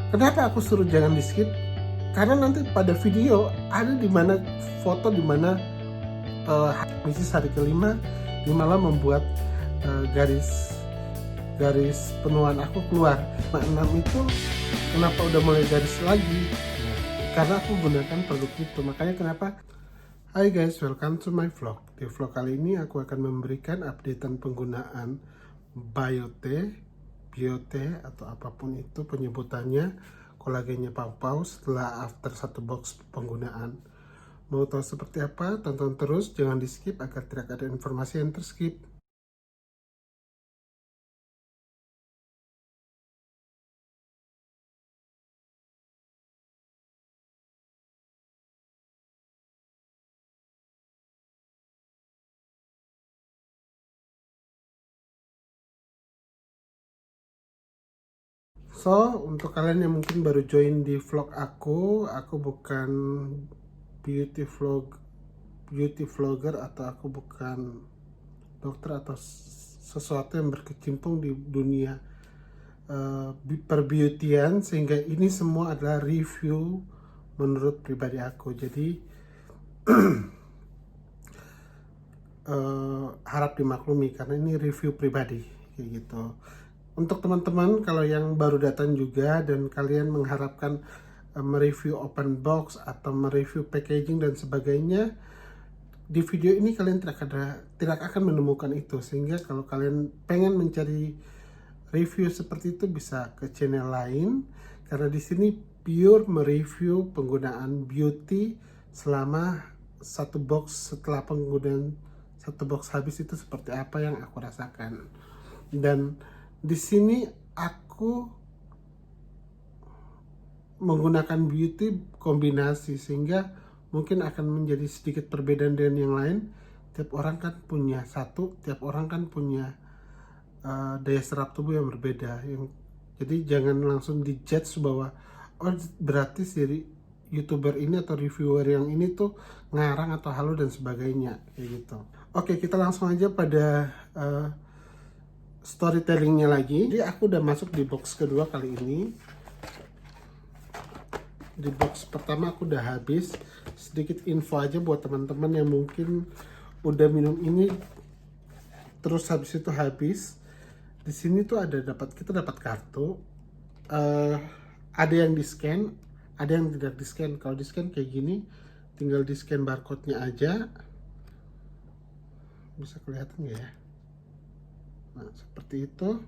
Kenapa aku suruh jangan di skip? Karena nanti pada video ada di mana foto di mana Mrs. hari kelima ini malah membuat garis penuhan aku keluar. 6 itu kenapa udah mulai garis lagi? Karena aku gunakan produk itu. Makanya kenapa? Hai guys, welcome to my vlog. Di vlog kali ini aku akan memberikan updatean penggunaan Biote atau apapun itu penyebutannya, kolagennya Pau setelah after 1 box penggunaan. Mau tahu seperti apa? Tonton terus, jangan di skip agar tidak ada informasi yang terskip. So, untuk kalian yang mungkin baru join di vlog aku bukan beauty vlogger atau aku bukan dokter atau sesuatu yang berkecimpung di dunia perbeautyan, sehingga ini semua adalah review menurut pribadi aku. Jadi harap dimaklumi karena ini review pribadi kayak gitu. Untuk teman-teman kalau yang baru datang juga dan kalian mengharapkan mereview open box atau mereview packaging dan sebagainya, di video ini kalian tidak akan menemukan itu. Sehingga kalau kalian pengen mencari review seperti itu bisa ke channel lain, karena di sini pure mereview penggunaan beauty selama 1 box. Setelah penggunaan 1 box habis itu seperti apa yang aku rasakan. Dan di sini aku menggunakan beauty kombinasi, sehingga mungkin akan menjadi sedikit perbedaan dengan yang lain. Tiap orang kan punya tiap orang kan punya daya serap tubuh yang berbeda. Jadi jangan langsung dijudge bahwa oh berarti si youtuber ini atau reviewer yang ini tuh ngarang atau halu dan sebagainya kayak gitu. Oke, kita langsung aja pada storytellingnya lagi. Jadi aku udah masuk di box kedua kali ini. Di box pertama aku udah habis. Sedikit info aja buat teman-teman yang mungkin udah minum ini terus habis itu habis. Di sini tuh kita dapat kartu. Ada yang di scan, ada yang tidak di scan. Kalau di scan kayak gini, tinggal di scan barcode-nya aja. Bisa kelihatan nggak ya? Nah, seperti itu,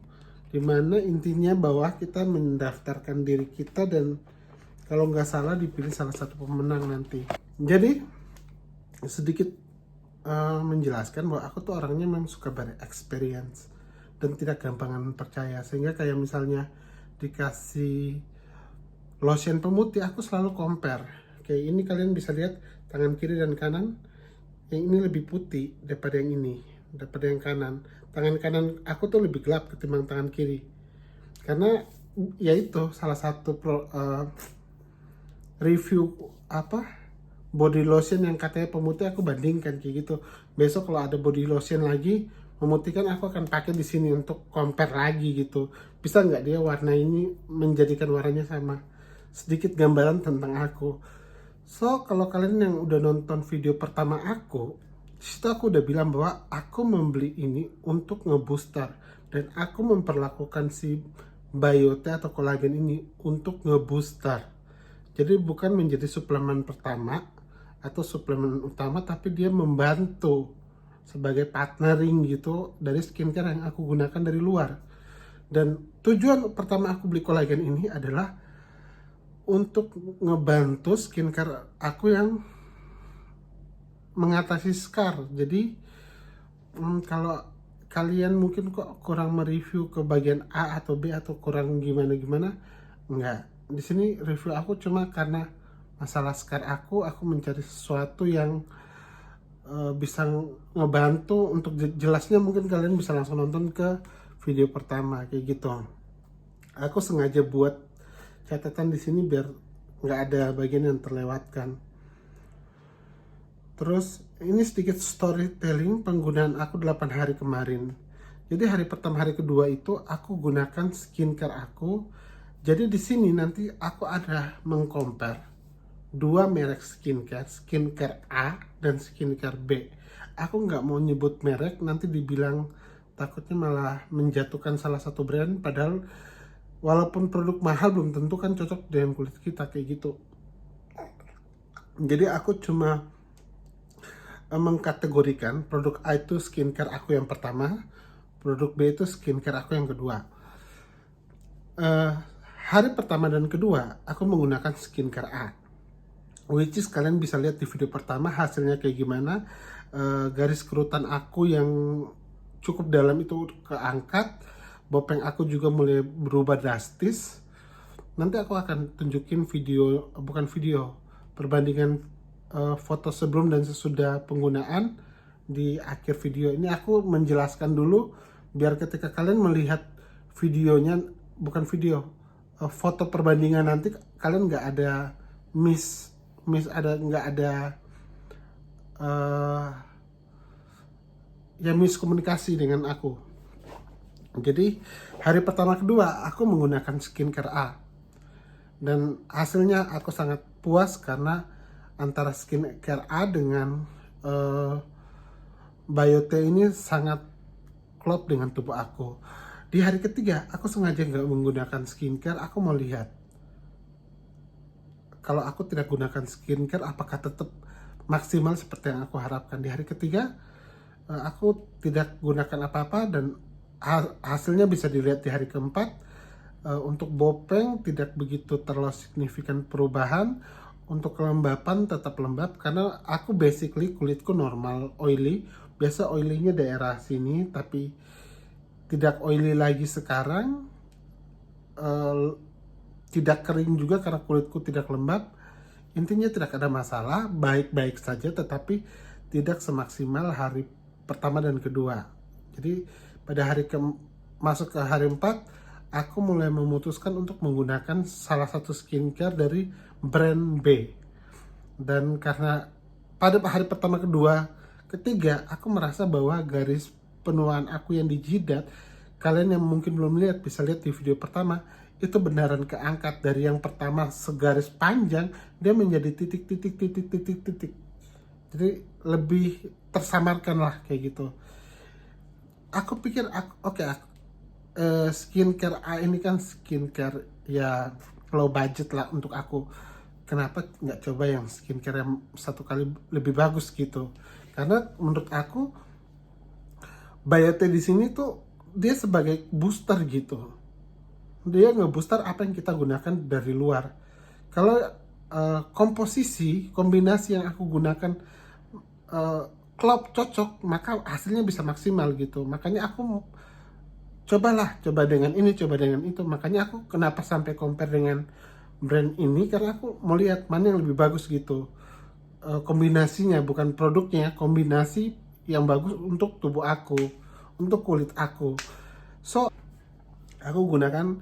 dimana intinya bahwa kita mendaftarkan diri kita dan kalau nggak salah dipilih salah satu pemenang nanti. Jadi sedikit menjelaskan bahwa aku tuh orangnya memang suka bereksperience dan tidak gampangan percaya, sehingga kayak misalnya dikasih lotion pemutih aku selalu compare. Kayak ini kalian bisa lihat tangan kiri dan kanan, yang ini lebih putih daripada yang ini, daripada yang kanan. Tangan kanan aku tuh lebih gelap ketimbang tangan kiri, karena ya itu salah satu review body lotion yang katanya pemutih aku bandingkan kayak gitu. Besok kalau ada body lotion lagi memutihkan, aku akan pakai di sini untuk compare lagi gitu. Bisa nggak dia warna ini menjadikan warnanya sama? Sedikit gambaran tentang aku. So kalau kalian yang udah nonton video pertama aku, disitu aku udah bilang bahwa aku membeli ini untuk ngebooster dan aku memperlakukan si Biote atau kolagen ini untuk ngebooster. Jadi bukan menjadi suplemen pertama atau suplemen utama, tapi dia membantu sebagai partnering gitu dari skincare yang aku gunakan dari luar. Dan tujuan pertama aku beli kolagen ini adalah untuk ngebantu skincare aku yang mengatasi scar. Jadi kalau kalian mungkin kok kurang mereview ke bagian A atau B atau kurang gimana-gimana, enggak. Di sini review aku cuma karena masalah scar aku mencari sesuatu yang bisa ngebantu. Untuk jelasnya mungkin kalian bisa langsung nonton ke video pertama kayak gitu. Aku sengaja buat catatan di sini biar nggak ada bagian yang terlewatkan. Terus ini sedikit storytelling penggunaan aku 8 hari kemarin. Jadi hari pertama, hari kedua itu aku gunakan skincare aku Jadi di sini nanti aku ada mengcompare dua merek skincare, skincare A dan skincare B. Aku nggak mau nyebut merek, nanti dibilang takutnya malah menjatuhkan salah satu brand, padahal walaupun produk mahal belum tentu kan cocok dengan kulit kita kayak gitu. Jadi aku cuma mengkategorikan produk A itu skincare aku yang pertama, produk B itu skincare aku yang kedua. Eh, Hari pertama dan kedua aku menggunakan skincare A, which is kalian bisa lihat di video pertama hasilnya kayak gimana. Garis kerutan aku yang cukup dalam itu keangkat, bopeng aku juga mulai berubah drastis. Nanti aku akan tunjukin video, bukan video, perbandingan foto sebelum dan sesudah penggunaan di akhir video ini. Aku menjelaskan dulu biar ketika kalian melihat videonya, bukan video, foto perbandingan nanti kalian nggak ada nggak ada ya miskomunikasi dengan aku. Jadi hari pertama kedua aku menggunakan skincare A dan hasilnya aku sangat puas karena antara skincare A dengan Biote ini sangat klop dengan tubuh aku. Di hari ketiga aku sengaja nggak menggunakan skincare, aku mau lihat kalau aku tidak gunakan skincare apakah tetap maksimal seperti yang aku harapkan. Di hari ketiga aku tidak gunakan apa-apa dan hasilnya bisa dilihat di hari keempat. Untuk bopeng tidak begitu terlalu signifikan perubahan. Untuk kelembapan tetap lembab karena aku basically kulitku normal oily. Biasa oilynya daerah sini tapi tidak oily lagi sekarang. Tidak kering juga karena kulitku tidak lembab. Intinya tidak ada masalah, baik-baik saja, tetapi tidak semaksimal hari pertama dan kedua. Jadi pada masuk ke hari 4, aku mulai memutuskan untuk menggunakan salah satu skincare dari brand B. Dan karena pada hari pertama, kedua, ketiga, aku merasa bahwa garis penuaan aku yang di jidat, kalian yang mungkin belum lihat bisa lihat di video pertama, itu beneran keangkat dari yang pertama segaris panjang dia menjadi titik. Jadi lebih tersamarkan lah kayak gitu. Aku pikir skincare A ini kan skincare ya low budget lah untuk aku. Kenapa nggak coba yang skincare yang satu kali lebih bagus gitu? Karena menurut aku Biote di sini tuh dia sebagai booster gitu. Dia ngebooster apa yang kita gunakan dari luar. Kalau kombinasi yang aku gunakan klop cocok, maka hasilnya bisa maksimal gitu. Makanya aku coba dengan ini, coba dengan itu. Makanya aku kenapa sampai compare dengan brand ini, karena aku mau lihat mana yang lebih bagus gitu. Kombinasinya, bukan produknya, kombinasi yang bagus untuk tubuh aku, untuk kulit aku. So aku gunakan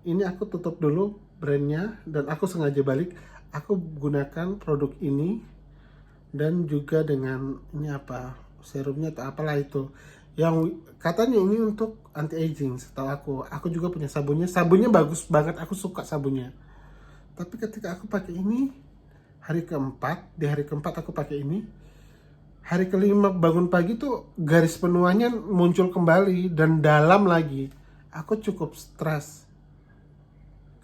ini, aku tutup dulu brandnya dan aku sengaja balik, aku gunakan produk ini dan juga dengan ini apa, serumnya atau apalah itu yang katanya ini untuk anti aging. Setahu aku juga punya sabunnya bagus banget, aku suka sabunnya. Tapi ketika aku pakai ini di hari keempat aku pakai ini, hari kelima bangun pagi tuh garis penuanya muncul kembali dan dalam lagi. Aku cukup stres.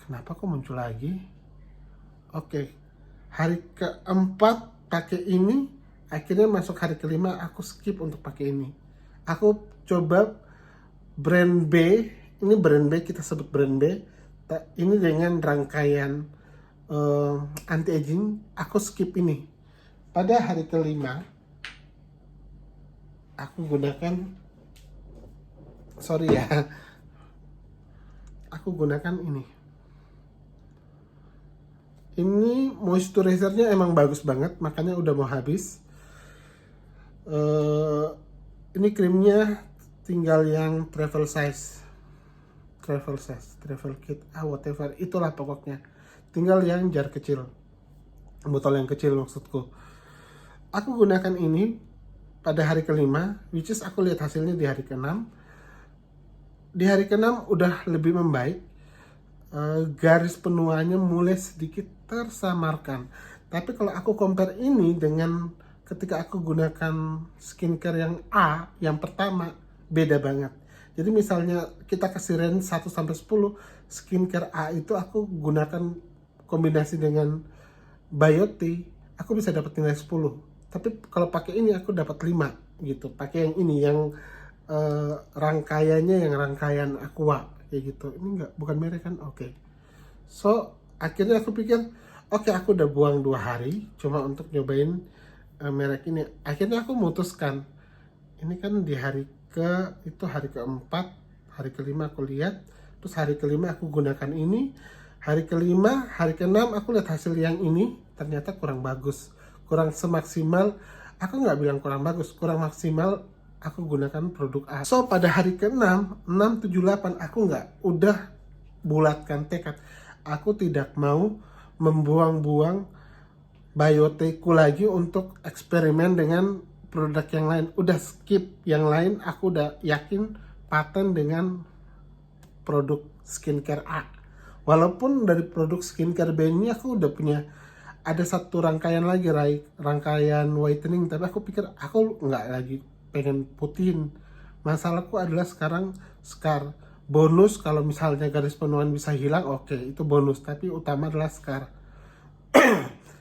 Kenapa kok muncul lagi? Oke, hari keempat pakai ini, akhirnya masuk hari kelima aku skip untuk pakai ini. Aku coba brand B, ini brand B, kita sebut brand B. Ini dengan rangkaian anti aging, aku skip ini. Pada hari kelima, aku gunakan, aku gunakan ini. Ini moisturizernya emang bagus banget, makanya udah mau habis. Ini krimnya tinggal yang travel kit, whatever, itulah pokoknya. Tinggal yang jar kecil, botol yang kecil maksudku. Aku gunakan ini pada hari kelima, which is aku lihat hasilnya di hari keenam. Di hari keenam udah lebih membaik. garis penuaannya mulai sedikit tersamarkan. Tapi kalau aku compare ini dengan ketika aku gunakan skincare yang A, yang pertama, beda banget. Jadi misalnya kita kasih range 1 sampai 10, skincare A itu aku gunakan kombinasi dengan Biote, aku bisa dapat nilai 10. Tapi kalau pakai ini aku dapat 5 gitu. Pakai yang ini yang rangkaiannya yang rangkaian Aqua kayak gitu. Ini enggak, bukan merek kan? Oke. So, akhirnya aku pikir, oke, aku udah buang 2 hari cuma untuk nyobain merek ini. Akhirnya aku memutuskan, ini kan di hari keempat, hari kelima aku lihat, terus hari kelima aku gunakan ini, hari kelima, hari keenam aku lihat hasil yang ini, ternyata kurang bagus, kurang semaksimal. Aku nggak bilang kurang bagus, kurang maksimal aku gunakan produk A. So pada hari ke-6, 6, 7, 8 aku udah bulatkan tekad. Aku tidak mau membuang-buang Bioteku lagi untuk eksperimen dengan produk yang lain. Udah skip yang lain, aku udah yakin paten dengan produk skincare A. Walaupun dari produk skincare B ini aku udah punya ada satu rangkaian lagi, rangkaian whitening, tapi aku pikir aku nggak lagi pengen putihin. Masalahku adalah sekarang scar. Bonus kalau misalnya garis penuaan bisa hilang, oke, itu bonus, tapi utama adalah scar.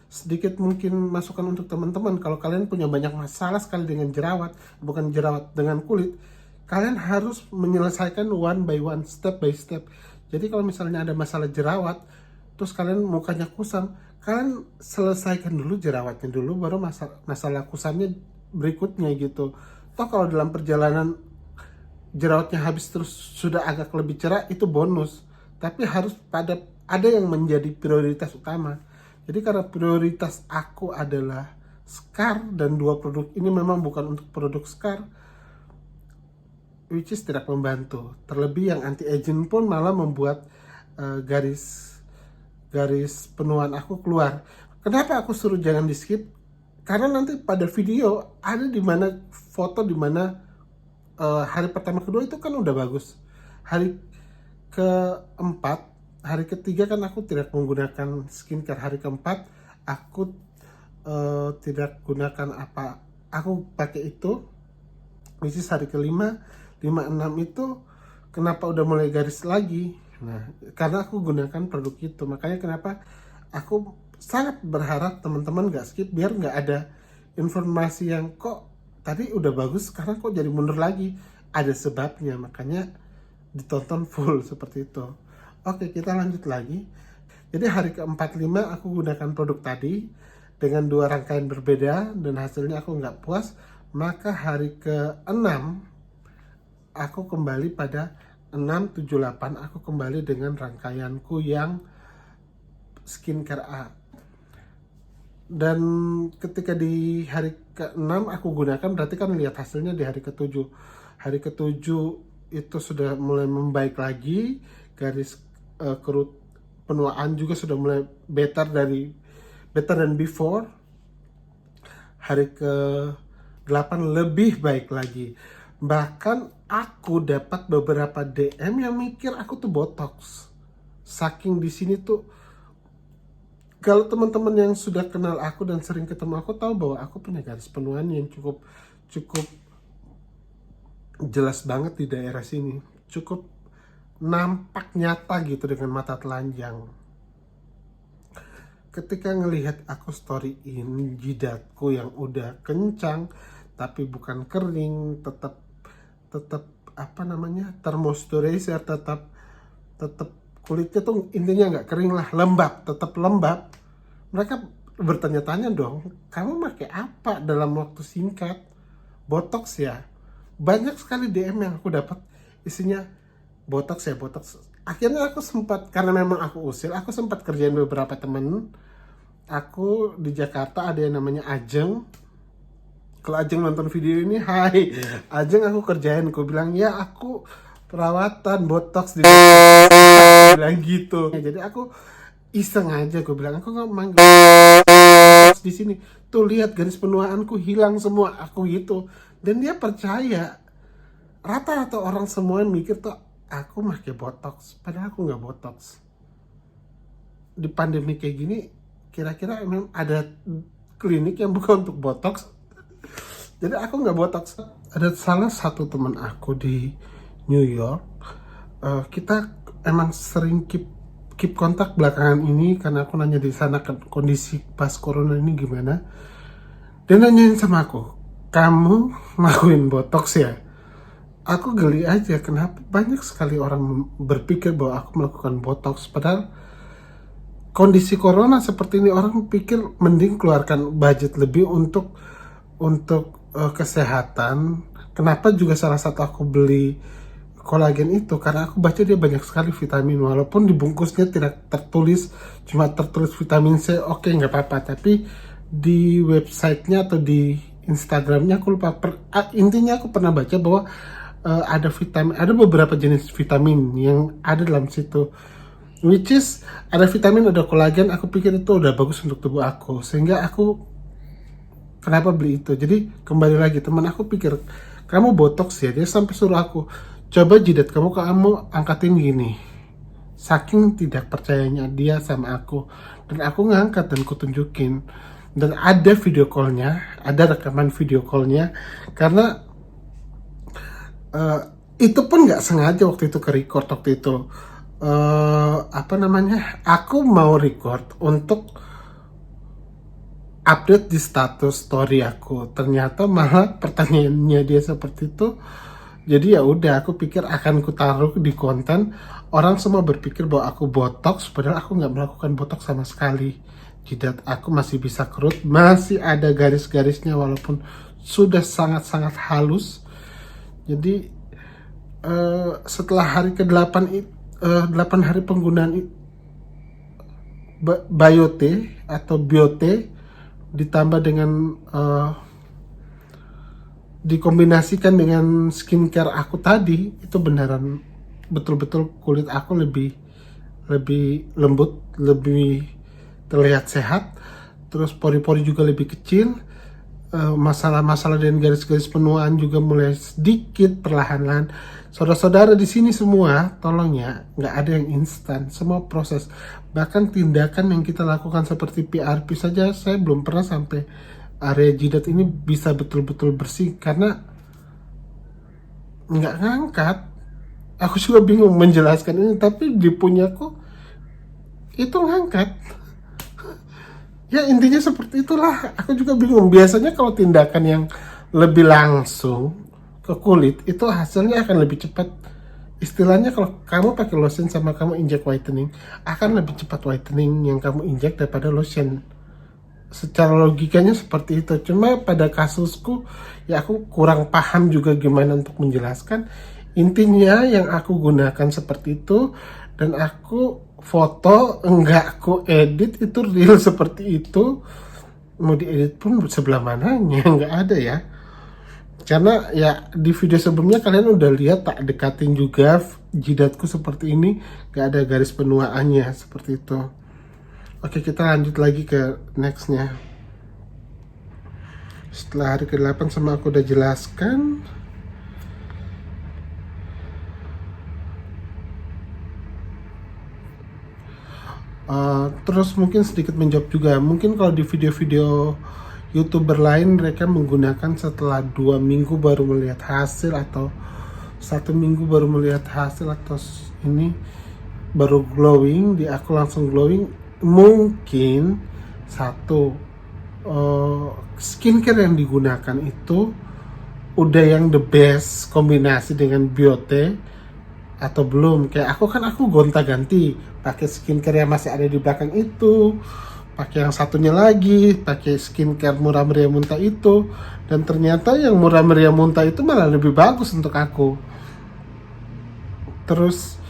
Sedikit mungkin masukan untuk teman-teman, kalau kalian punya banyak masalah sekali dengan jerawat, bukan jerawat, dengan kulit, kalian harus menyelesaikan one by one, step by step. Jadi kalau misalnya ada masalah jerawat, terus kalian mukanya kusam, kalian selesaikan dulu jerawatnya dulu, baru masalah kusamnya berikutnya gitu. Toh kalau dalam perjalanan jerawatnya habis terus sudah agak lebih cerah, itu bonus. Tapi harus ada yang menjadi prioritas utama. Jadi karena prioritas aku adalah scar, dan 2 produk ini memang bukan untuk produk scar, which is tidak membantu. Terlebih yang anti aging pun malah membuat garis penuaan aku keluar. Kenapa aku suruh jangan di skip? Karena nanti pada video ada di mana foto di mana hari pertama kedua itu kan udah bagus. Hari keempat, hari ketiga kan aku tidak menggunakan skincare. Hari keempat aku tidak gunakan apa. Aku pakai itu. Which is hari kelima, 5, 6 itu kenapa udah mulai garis lagi? Nah, karena aku gunakan produk itu. Makanya kenapa aku sangat berharap teman-teman gak skip, biar gak ada informasi yang kok tadi udah bagus sekarang kok jadi mundur lagi. Ada sebabnya, makanya ditonton full seperti itu. Oke, kita lanjut lagi. Jadi hari ke-4, 5 aku gunakan produk tadi dengan 2 rangkaian berbeda dan hasilnya aku nggak puas. Maka hari ke-6 aku kembali pada 6, 7, 8 aku kembali dengan rangkaianku yang skincare A. Dan ketika di hari ke-6 aku gunakan, berarti kan lihat hasilnya di hari ke-7. Hari ke-7 itu sudah mulai membaik lagi, garis kerut penuaan juga sudah mulai better than before. Hari ke-8 lebih baik lagi. Bahkan aku dapat beberapa DM yang mikir aku tuh botox. Saking di sini tuh, kalau teman-teman yang sudah kenal aku dan sering ketemu aku tahu bahwa aku punya garis penuaan yang cukup jelas banget di daerah sini, cukup nampak nyata gitu dengan mata telanjang. Ketika ngelihat aku storyin jidatku yang udah kencang tapi bukan kering, tetap termoisturizer, tetap kulitnya tuh intinya nggak kering lah, lembab, tetap lembab. Mereka bertanya-tanya dong, kamu pakai apa dalam waktu singkat? Botox ya? Banyak sekali DM yang aku dapat isinya botox ya, botox. Akhirnya aku sempat, karena memang aku usil, aku sempat kerjain beberapa temen aku di Jakarta. Ada yang namanya Ajeng. Kalau Ajeng nonton video ini, hai Ajeng, aku kerjain. Aku bilang, ya aku perawatan botox di bilang gitu. Ya, jadi aku iseng aja, gue bilang aku nggak manggil di sini. Tuh lihat garis penuaanku hilang semua, aku gitu. Dan dia percaya. Rata-rata orang semua mikir tuh aku pakai botox, padahal aku nggak botox. di pandemi kayak gini, kira-kira memang ada klinik yang bukan untuk botox. Jadi aku nggak botox. Ada salah satu teman aku di New York. Kita emang sering keep kontak belakangan ini karena aku nanya di sana kondisi pas corona ini gimana. Dia nanyain sama aku, kamu ngelakuin botox ya? Aku geli aja, kenapa banyak sekali orang berpikir bahwa aku melakukan botox, padahal kondisi corona seperti ini orang pikir mending keluarkan budget lebih untuk kesehatan. Kenapa juga salah satu aku beli kolagen itu karena aku baca dia banyak sekali vitamin, walaupun dibungkusnya tidak tertulis, cuma tertulis vitamin C, oke nggak apa-apa, tapi di websitenya atau di Instagramnya aku lupa, intinya aku pernah baca bahwa ada beberapa jenis vitamin yang ada dalam situ, which is ada vitamin, ada kolagen. Aku pikir itu udah bagus untuk tubuh aku, sehingga aku kenapa beli itu. Jadi kembali lagi, teman aku pikir kamu botox ya, dia sampai suruh aku coba jidat kamu angkatin gini, saking tidak percayanya dia sama aku. Dan aku ngangkat dan kutunjukin, dan ada video callnya, ada rekaman video callnya, karena itu pun nggak sengaja waktu itu ke record. Waktu itu aku mau record untuk update di status story aku, ternyata malah pertanyaannya dia seperti itu. Jadi ya udah, aku pikir akan kutaruh di konten. Orang semua berpikir bahwa aku botox, padahal aku nggak melakukan botox sama sekali. Jidat aku masih bisa kerut, masih ada garis-garisnya walaupun sudah sangat-sangat halus. Jadi setelah hari ke-8 8 hari penggunaan Biote atau Biote ditambah dengan dikombinasikan dengan skincare aku tadi, itu beneran betul-betul kulit aku lebih lembut, lebih terlihat sehat, terus pori-pori juga lebih kecil, masalah-masalah dan garis-garis penuaan juga mulai sedikit perlahan-lahan. Saudara-saudara di sini semua, tolong ya, nggak ada yang instan, semua proses. Bahkan tindakan yang kita lakukan seperti PRP saja, saya belum pernah sampai area jidat ini bisa betul-betul bersih karena nggak ngangkat. Aku juga bingung menjelaskan ini, tapi di punyaku itu ngangkat. Ya intinya seperti itulah. Aku juga bingung. Biasanya kalau tindakan yang lebih langsung ke kulit itu hasilnya akan lebih cepat. Istilahnya kalau kamu pakai lotion sama kamu inject whitening, akan lebih cepat whitening yang kamu inject daripada lotion. Secara logikanya seperti itu. Cuma pada kasusku ya aku kurang paham juga gimana untuk menjelaskan. Intinya yang aku gunakan seperti itu, dan aku foto, enggak aku edit, itu real seperti itu. Mau diedit pun sebelah mananya, enggak ada ya. Karena ya di video sebelumnya kalian udah lihat tak dekatin juga jidatku seperti ini, enggak ada garis penuaannya seperti itu. Oke, kita lanjut lagi ke nextnya. Setelah hari ke-8 sama aku udah jelaskan, terus mungkin sedikit menjawab juga. Mungkin kalau di video-video YouTuber lain mereka menggunakan setelah 2 minggu baru melihat hasil, atau 1 minggu baru melihat hasil, atau ini baru glowing. Di aku langsung glowing. Mungkin satu, skincare yang digunakan itu udah yang the best kombinasi dengan Biote atau belum. Kayak aku gonta-ganti pakai skincare yang masih ada di belakang itu, pakai yang satunya lagi, pakai skincare murah meriah muntah itu, dan ternyata yang murah meriah muntah itu malah lebih bagus untuk aku. Terus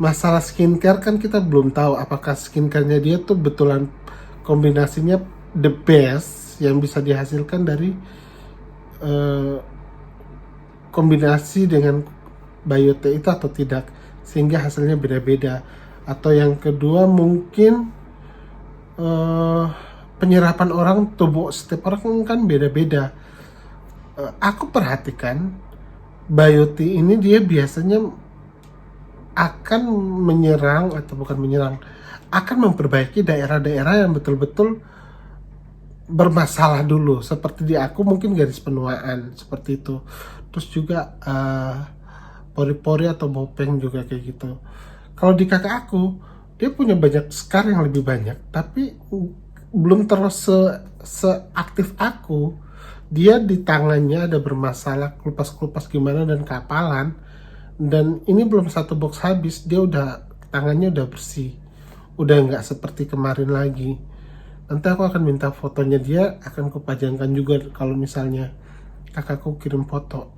masalah skincare kan kita belum tahu apakah skincarenya dia tuh betulan kombinasinya the best yang bisa dihasilkan dari kombinasi dengan Biote itu atau tidak, sehingga hasilnya beda-beda. Atau yang kedua mungkin penyerapan orang, tubuh setiap orang kan beda-beda. Aku perhatikan Biote ini dia biasanya akan menyerang, atau bukan menyerang, akan memperbaiki daerah-daerah yang betul-betul bermasalah dulu. Seperti di aku mungkin garis penuaan seperti itu, terus juga pori-pori atau bopeng juga kayak gitu. Kalau di kakak aku, dia punya banyak scar yang lebih banyak, tapi belum terus seaktif aku. Dia di tangannya ada bermasalah, kelupas-kelupas gimana dan kapalan, dan ini belum satu box habis, dia udah tangannya udah bersih, udah nggak seperti kemarin lagi. Nanti aku akan minta fotonya dia, akan kupajangkan juga kalau misalnya kakakku kirim foto.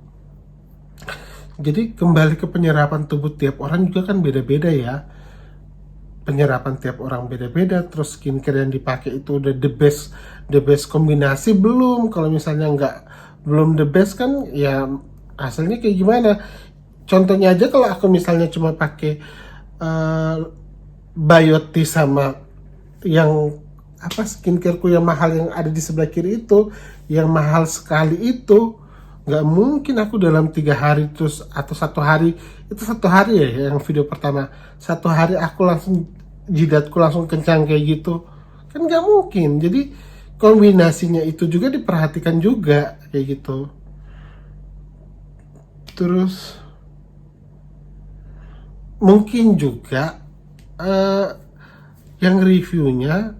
Jadi kembali ke penyerapan tubuh tiap orang juga kan beda-beda ya. Penyerapan tiap orang beda-beda. Terus skincare yang dipakai itu udah the best kombinasi belum. Kalau misalnya belum the best kan ya hasilnya kayak gimana. Contohnya aja kalau aku misalnya cuma pakai Bioti sama yang skincareku yang mahal yang ada di sebelah kiri itu, yang mahal sekali itu, nggak mungkin aku dalam 3 hari terus atau 1 hari, itu 1 hari ya yang video pertama, 1 hari aku langsung jidatku langsung kencang kayak gitu, kan nggak mungkin. Jadi kombinasinya itu juga diperhatikan juga kayak gitu. Terus mungkin juga yang reviewnya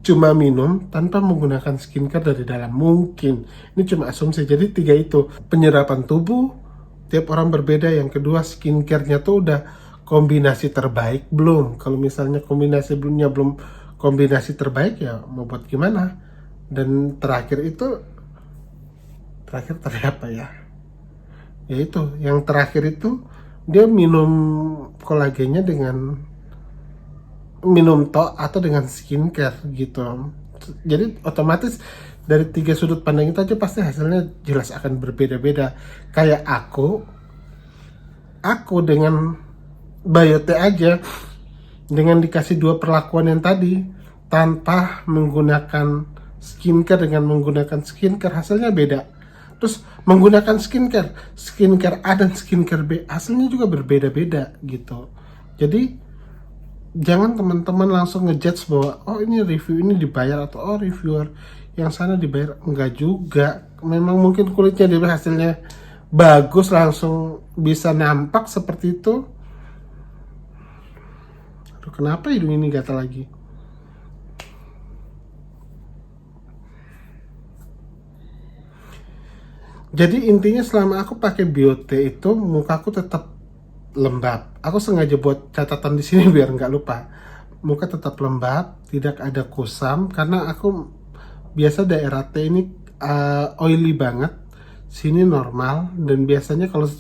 cuma minum tanpa menggunakan skincare dari dalam, mungkin ini cuma asumsi. Jadi 3 itu, penyerapan tubuh tiap orang berbeda, yang kedua skincare-nya tuh udah kombinasi terbaik belum. Kalau misalnya kombinasi belum kombinasi terbaik ya mau buat gimana. Dan terakhir tadi apa ya, yaitu yang terakhir itu dia minum kolagennya dengan minum tok atau dengan skincare gitu. Jadi otomatis dari 3 sudut pandang itu aja pasti hasilnya jelas akan berbeda-beda. Kayak aku dengan Bioti aja, dengan dikasih 2 perlakuan yang tadi, tanpa menggunakan skincare dengan menggunakan skincare, hasilnya beda. Terus menggunakan skincare A dan skincare B, hasilnya juga berbeda-beda gitu. Jadi jangan teman-teman langsung ngejudge bahwa oh ini review ini dibayar atau oh reviewer yang sana dibayar. Enggak juga. Memang mungkin kulitnya dia hasilnya bagus langsung bisa nampak seperti itu. Aduh, kenapa hidung ini gatal lagi? Jadi intinya selama aku pakai Bioti itu mukaku tetap lembab. Aku sengaja buat catatan di sini biar nggak lupa. Muka tetap lembab, tidak ada kusam, karena aku biasa daerah T ini oily banget. Sini normal, dan biasanya kalau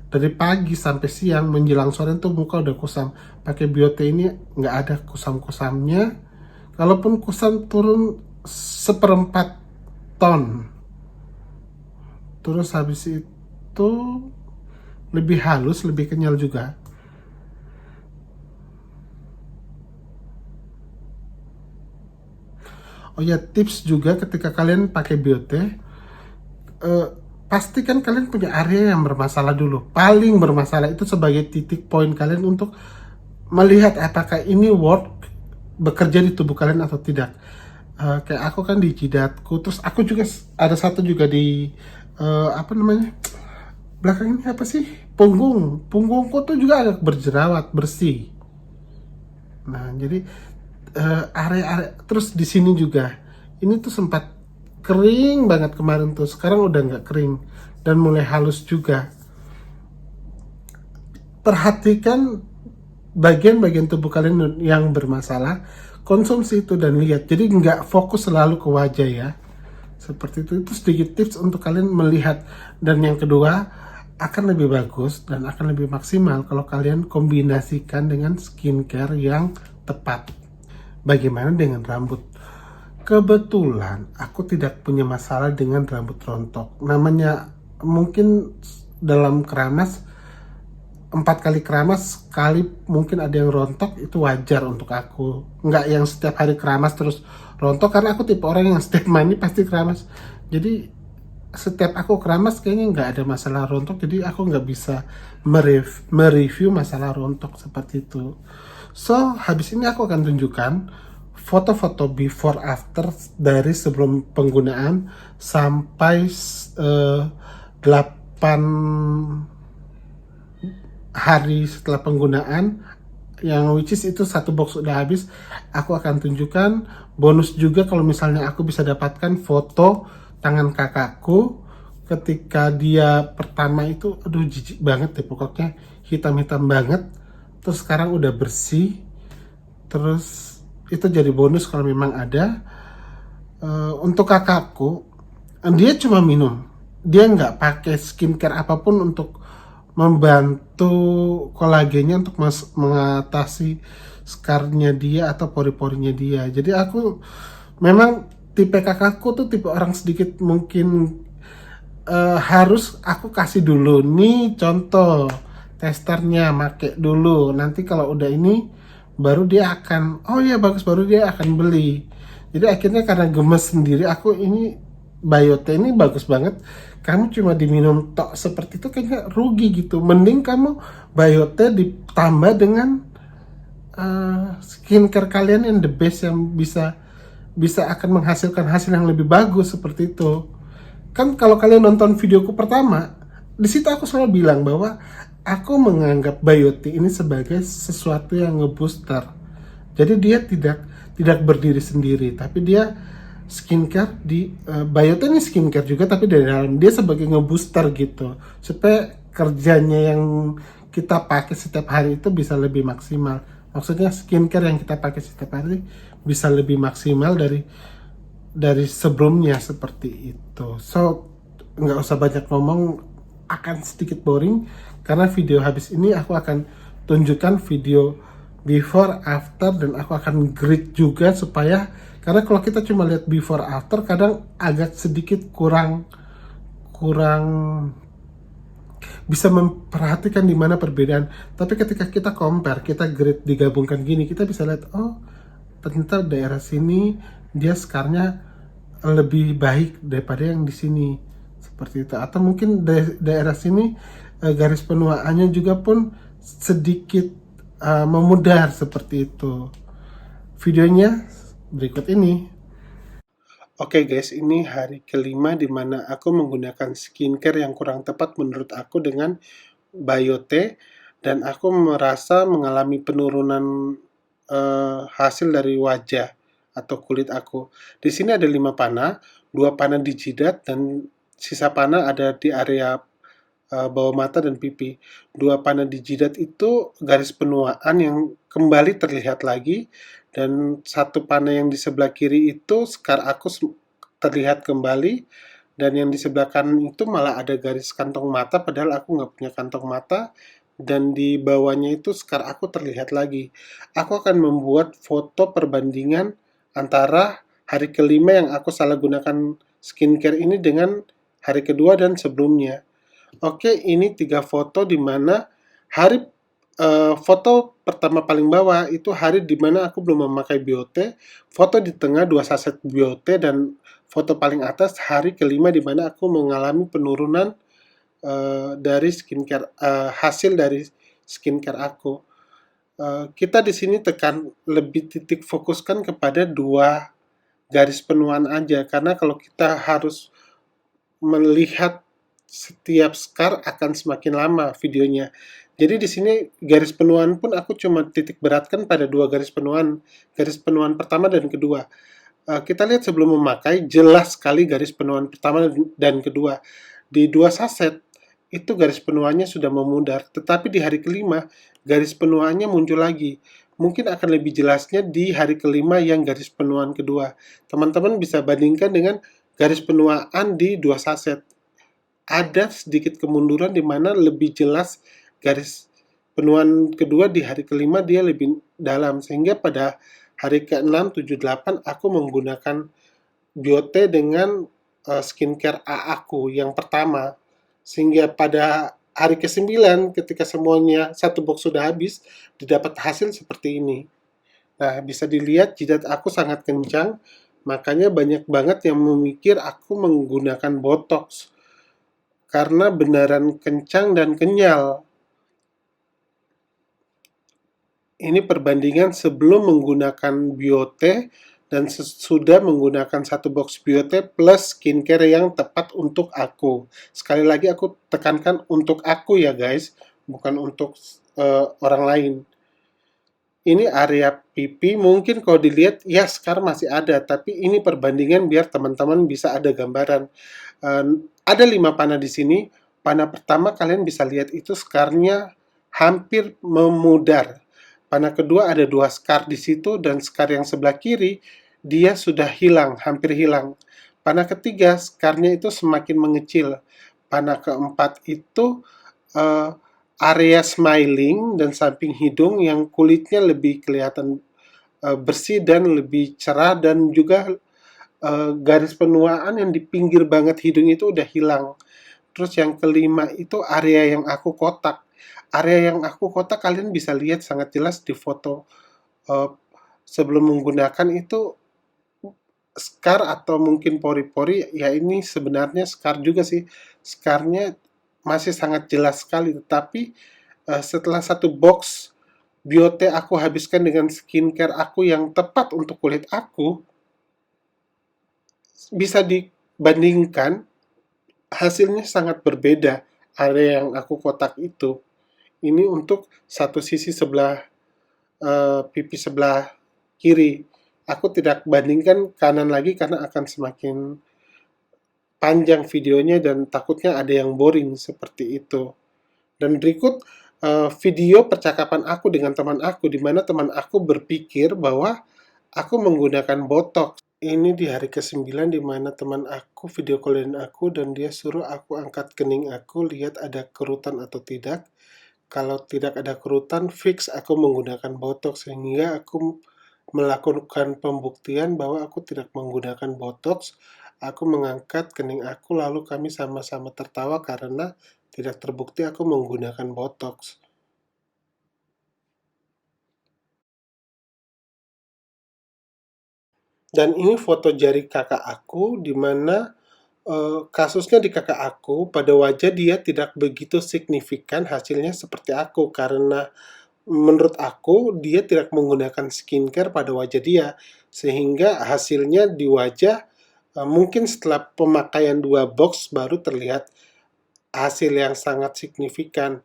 dari pagi sampai siang menjelang sore tuh muka udah kusam. Pakai Bioti ini nggak ada kusam-kusamnya. Kalaupun kusam turun 1/4 ton. Terus habis itu lebih halus, lebih kenyal juga. Oh ya, tips juga ketika kalian pakai Bioti, pastikan kalian punya area yang bermasalah dulu. Paling bermasalah itu sebagai titik poin kalian untuk melihat apakah ini bekerja di tubuh kalian atau tidak. Kayak aku kan di jidatku, terus aku juga ada satu juga di belakang ini apa sih, punggungku tuh juga agak berjerawat bersih. Nah jadi area terus di sini juga ini tuh sempat kering banget kemarin tuh, sekarang udah nggak kering dan mulai halus juga. Perhatikan bagian-bagian tubuh kalian yang bermasalah, konsumsi itu dan lihat. Jadi nggak fokus selalu ke wajah ya, seperti itu sedikit tips untuk kalian melihat. Dan yang kedua, akan lebih bagus dan akan lebih maksimal kalau kalian kombinasikan dengan skincare yang tepat. Bagaimana dengan rambut? Kebetulan aku tidak punya masalah dengan rambut rontok. Namanya mungkin dalam keramas 4 kali keramas sekali mungkin ada yang rontok, itu wajar untuk aku. Nggak yang setiap hari keramas terus rontok, karena aku tipe orang yang setiap mandi pasti keramas. Jadi setiap aku keramas kayaknya nggak ada masalah rontok, jadi aku nggak bisa mereview masalah rontok seperti itu. So habis ini aku akan tunjukkan foto-foto before after dari sebelum penggunaan sampai 8 hari setelah penggunaan, yang which is itu satu box udah habis. Aku akan tunjukkan bonus juga kalau misalnya aku bisa dapatkan foto tangan kakakku ketika dia pertama itu, aduh jijik banget deh pokoknya, hitam-hitam banget, terus sekarang udah bersih. Terus itu jadi bonus kalau memang ada. Untuk kakakku, dia cuma minum, dia nggak pakai skincare apapun untuk membantu kolagennya untuk mengatasi scarnya dia atau pori-porinya dia. Jadi aku memang tipe kakakku tuh tipe orang sedikit mungkin harus aku kasih dulu nih contoh testernya, make dulu, nanti kalau udah ini baru dia akan, oh ya bagus, baru dia akan beli. Jadi akhirnya karena gemes sendiri, aku ini Biote ini bagus banget, kamu cuma diminum tok seperti itu kayaknya rugi gitu, mending kamu Biote ditambah dengan skincare kalian yang the best, yang bisa bisa akan menghasilkan hasil yang lebih bagus seperti itu. Kan kalau kalian nonton videoku pertama, di situ aku selalu bilang bahwa aku menganggap Biote ini sebagai sesuatu yang ngebooster. Jadi dia tidak berdiri sendiri, tapi dia skincare di Biote ini skincare juga, tapi dari dalam dia sebagai ngebooster gitu, supaya kerjanya yang kita pakai setiap hari itu bisa lebih maksimal. Maksudnya skincare yang kita pakai setiap hari bisa lebih maksimal dari sebelumnya seperti itu. So nggak usah banyak ngomong, akan sedikit boring karena video habis ini aku akan tunjukkan video before after, dan aku akan grade juga supaya, karena kalau kita cuma lihat before after kadang agak sedikit kurang kurang bisa memperhatikan di mana perbedaan. Tapi ketika kita compare, kita grade digabungkan gini, kita bisa lihat oh ternyata daerah sini dia skarnya lebih baik daripada yang di sini seperti itu. Atau mungkin daerah sini garis penuaannya juga pun sedikit memudar seperti itu. Videonya berikut ini. Oke guys, ini hari kelima dimana aku menggunakan skincare yang kurang tepat menurut aku dengan Biote, dan aku merasa mengalami penurunan hasil dari wajah atau kulit aku. Di sini ada 5 panah, 2 panah di jidat dan sisa panah ada di area bawah mata dan pipi. 2 panah di jidat itu garis penuaan yang kembali terlihat lagi, dan 1 panah yang di sebelah kiri itu skar aku terlihat kembali, dan yang di sebelah kanan itu malah ada garis kantong mata padahal aku nggak punya kantong mata, dan di bawahnya itu skar aku terlihat lagi. Aku akan membuat foto perbandingan antara hari kelima yang aku salah gunakan skincare ini dengan hari kedua dan sebelumnya. Oke, ini 3 foto di mana hari foto pertama paling bawah itu hari di mana aku belum memakai Biote, foto di tengah 2 saset Biote, dan foto paling atas hari kelima di mana aku mengalami penurunan dari skincare, hasil dari skincare aku. Kita di sini tekan lebih titik fokuskan kepada 2 garis penuaan aja, karena kalau kita harus melihat setiap scar akan semakin lama videonya. Jadi di sini garis penuaan pun aku cuma titik beratkan pada 2 garis penuaan pertama dan kedua. Kita lihat sebelum memakai, jelas sekali garis penuaan pertama dan kedua. Di 2 saset itu garis penuaannya sudah memudar, tetapi di hari kelima garis penuaannya muncul lagi. Mungkin akan lebih jelasnya di hari kelima yang garis penuaan kedua. Teman-teman bisa bandingkan dengan garis penuaan di 2 saset. Ada sedikit kemunduran di mana lebih jelas garis penuaan kedua di hari kelima dia lebih dalam, sehingga pada hari ke-6, 7, 8 aku menggunakan Biote dengan skincare A aku yang pertama, sehingga pada hari ke-9 ketika semuanya satu box sudah habis, didapat hasil seperti ini. Nah, bisa dilihat jidat aku sangat kencang, makanya banyak banget yang memikir aku menggunakan botox karena beneran kencang dan kenyal. Ini perbandingan sebelum menggunakan Biote dan sesudah menggunakan satu box Biote plus skincare yang tepat untuk aku. Sekali lagi aku tekankan untuk aku ya guys, bukan untuk orang lain. Ini area pipi, mungkin kalau dilihat ya sekarang masih ada, tapi ini perbandingan biar teman-teman bisa ada gambaran. Ada 5 panah di sini. Panah pertama kalian bisa lihat itu skarnya hampir memudar. Panah kedua ada 2 skar di situ dan skar yang sebelah kiri dia sudah hilang, hampir hilang. Panah ketiga skarnya itu semakin mengecil. Panah keempat itu area smiling dan samping hidung yang kulitnya lebih kelihatan bersih dan lebih cerah, dan juga garis penuaan yang di pinggir banget hidung itu udah hilang. Terus yang kelima itu area yang aku kotak. Area yang aku kotak kalian bisa lihat sangat jelas di foto sebelum menggunakan itu scar atau mungkin pori-pori, ya ini sebenarnya scar juga sih. Scarnya masih sangat jelas sekali, tetapi setelah satu box Biote aku habiskan dengan skincare aku yang tepat untuk kulit aku, bisa dibandingkan hasilnya sangat berbeda. Area yang aku kotak itu, ini untuk satu sisi sebelah pipi sebelah kiri. Aku tidak bandingkan kanan lagi karena akan semakin panjang videonya dan takutnya ada yang boring seperti itu. Dan berikut video percakapan aku dengan teman aku, di mana teman aku berpikir bahwa aku menggunakan botox. Ini di hari ke-9 di mana teman aku video callin aku dan dia suruh aku angkat kening aku, lihat ada kerutan atau tidak. Kalau tidak ada kerutan, fix aku menggunakan botox, sehingga aku melakukan pembuktian bahwa aku tidak menggunakan botox. Aku mengangkat kening aku lalu kami sama-sama tertawa karena tidak terbukti aku menggunakan botox. Dan ini foto jari kakak aku di mana kasusnya di kakak aku, pada wajah dia tidak begitu signifikan hasilnya seperti aku, karena menurut aku dia tidak menggunakan skincare pada wajah dia, sehingga hasilnya di wajah mungkin setelah pemakaian 2 box baru terlihat hasil yang sangat signifikan.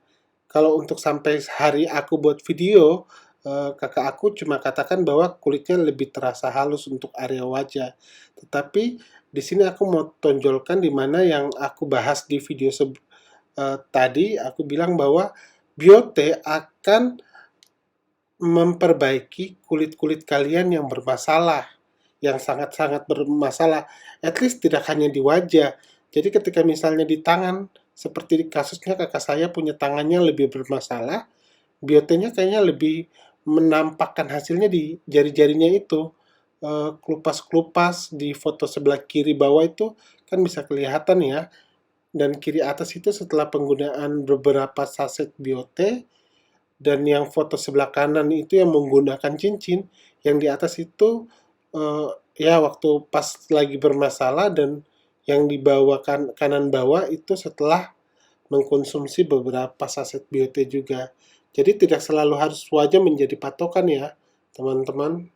Kalau untuk sampai hari aku buat video, kakak aku cuma katakan bahwa kulitnya lebih terasa halus untuk area wajah. Tetapi di sini aku mau tonjolkan di mana yang aku bahas di video tadi, aku bilang bahwa Biote akan memperbaiki kulit-kulit kalian yang bermasalah, yang sangat-sangat bermasalah, at least tidak hanya di wajah. Jadi ketika misalnya di tangan, seperti kasusnya kakak saya punya tangannya lebih bermasalah, Biotenya kayaknya lebih menampakkan hasilnya di jari-jarinya itu. Kelupas-kelupas di foto sebelah kiri bawah itu kan bisa kelihatan ya. Dan kiri atas itu setelah penggunaan beberapa saset Biote, dan yang foto sebelah kanan itu yang menggunakan cincin, yang di atas itu ya waktu pas lagi bermasalah, dan yang dibawakan kanan bawah itu setelah mengkonsumsi beberapa saset Biote juga. Jadi tidak selalu harus wajah menjadi patokan ya, teman-teman.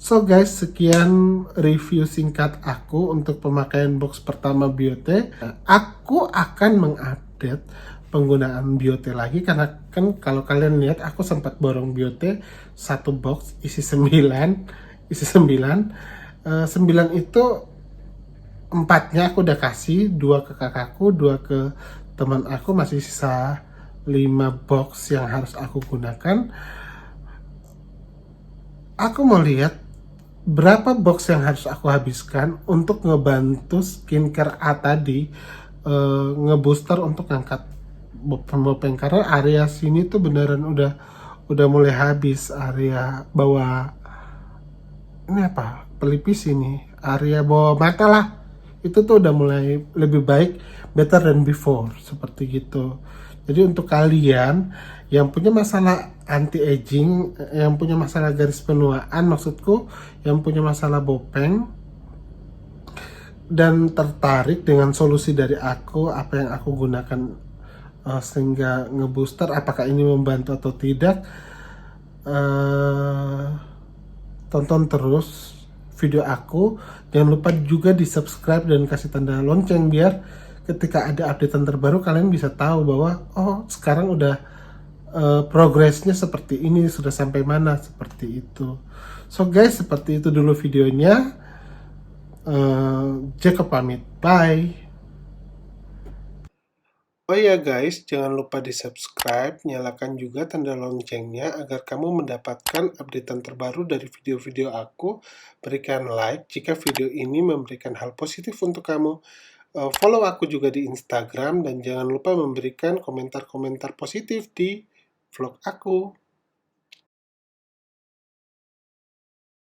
So guys, sekian review singkat aku untuk pemakaian box pertama Biote. Aku akan mengupdate penggunaan Biote lagi, karena kan kalau kalian lihat aku sempat borong Biote satu box isi 9, 9 itu 4-nya aku udah kasih, 2 ke kakakku, 2 ke teman aku, masih sisa 5 box yang harus aku gunakan. Aku mau lihat berapa box yang harus aku habiskan untuk ngebantu skincare A tadi ngebooster untuk ngangkat bopeng, karena area sini tuh beneran udah mulai habis. Area bawah ini apa, pelipis ini, area bawah mata lah, itu tuh udah mulai lebih baik, better than before, seperti gitu. Jadi untuk kalian yang punya masalah anti aging, yang punya masalah garis penuaan, maksudku yang punya masalah bopeng dan tertarik dengan solusi dari aku, apa yang aku gunakan sehingga ngebooster. Apakah ini membantu atau tidak? Tonton terus video aku. Jangan lupa juga di subscribe dan kasih tanda lonceng biar ketika ada updatean terbaru kalian bisa tahu bahwa oh sekarang udah progresnya seperti ini, sudah sampai mana, seperti itu. So guys, seperti itu dulu videonya. Jacob pamit, bye. Oh ya guys, jangan lupa di subscribe, nyalakan juga tanda loncengnya agar kamu mendapatkan updatean terbaru dari video-video aku. Berikan like jika video ini memberikan hal positif untuk kamu. Follow aku juga di Instagram dan jangan lupa memberikan komentar-komentar positif di vlog aku.